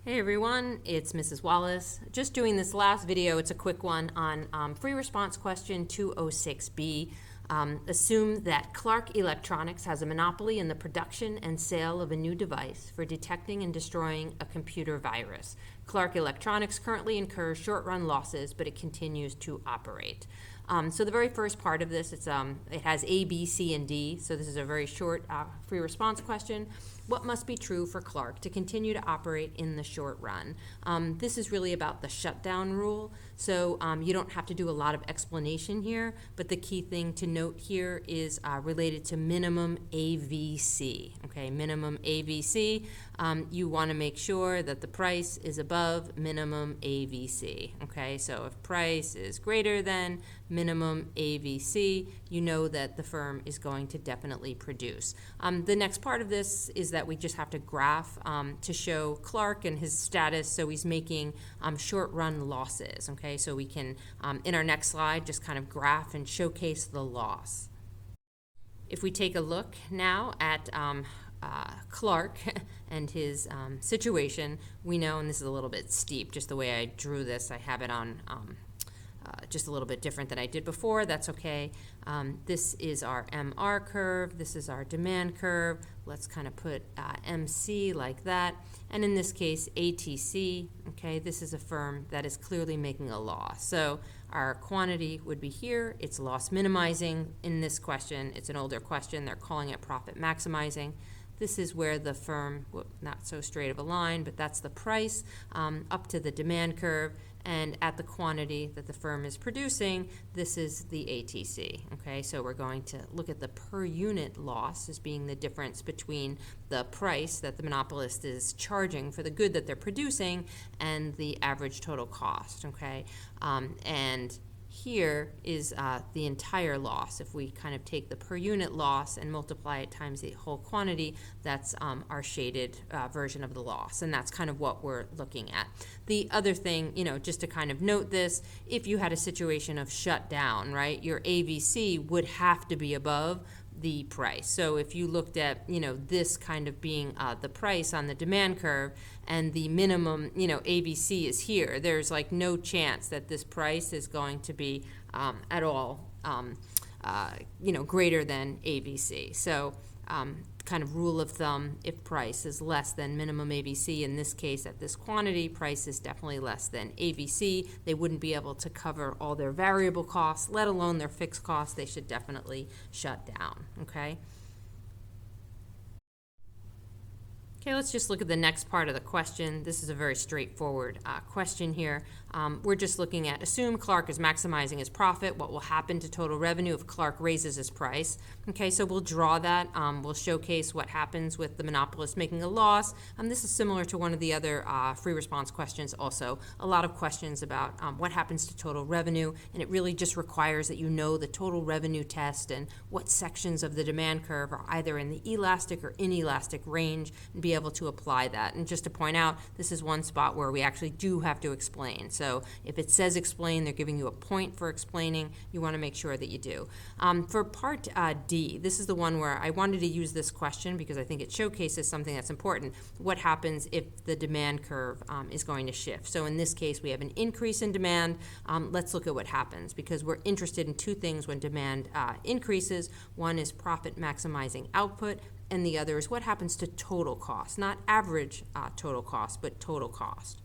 Hey everyone, it's Mrs. Wallace. Just doing this last video, it's a quick one on free response question 206B. Assume that Clark Electronics has a monopoly in the production and sale of a new device for detecting and destroying a computer virus. Clark Electronics currently incurs short-run losses, but it continues to operate. So the very first part of this, it has A, B, C, and D. So this is a very short free response question. What must be true for Clark to continue to operate in the short run? This is really about the shutdown rule. So you don't have to do a lot of explanation here, but the key thing to note here is related to minimum AVC. Okay, minimum AVC. You want to make sure that the price is above minimum AVC. Okay, so if price is greater than minimum AVC, you know that the firm is going to definitely produce. The next part of this is that we just have to graph to show Clark and his status, so he's making short-run losses. Okay, so we can, in our next slide, just kind of graph and showcase the loss. If we take a look now at Clark and his situation, we know, and this is a little bit steep, just the way I drew this, I have it on just a little bit different than I did before. That's okay. This is our MR curve. This is our demand curve. Let's kind of put MC like that. And in this case, ATC, okay, this is a firm that is clearly making a loss. So our quantity would be here. It's loss minimizing. In this question, it's an older question. They're calling it profit maximizing. This is where the firm, not so straight of a line, but that's the price up to the demand curve. And at the quantity that the firm is producing, this is the ATC. Okay, so we're going to look at the per unit loss as being the difference between the price that the monopolist is charging for the good that they're producing and the average total cost. Okay, and here is the entire loss. If we kind of take the per unit loss and multiply it times the whole quantity, that's our shaded version of the loss, and that's kind of what we're looking at. The other thing, just to kind of note this, if you had a situation of shutdown, right, your AVC would have to be above the price. So if you looked at, this kind of being the price on the demand curve and the minimum, AVC is here, there's like no chance that this price is going to be at all, greater than AVC. So kind of rule of thumb, if price is less than minimum AVC, in this case at this quantity, price is definitely less than AVC. They wouldn't be able to cover all their variable costs, let alone their fixed costs. They should definitely shut down, okay? Okay, let's just look at the next part of the question. This is a very straightforward question here. We're just looking at, assume Clark is maximizing his profit. What will happen to total revenue if Clark raises his price? Okay, so we'll draw that. We'll showcase what happens with the monopolist making a loss. This is similar to one of the other free response questions also. A lot of questions about what happens to total revenue, and it really just requires that you know the total revenue test and what sections of the demand curve are either in the elastic or inelastic range, and be able to apply that. And just to point out, this is one spot where we actually do have to explain. So if it says explain, they're giving you a point for explaining. You want to make sure that you do. For part D, this is the one where I wanted to use this question because I think it showcases something that's important. What happens if the demand curve is going to shift? So in this case, we have an increase in demand. Let's look at what happens, because we're interested in two things when demand increases. One is profit maximizing output, and the other is what happens to total cost, not average total cost, but total cost.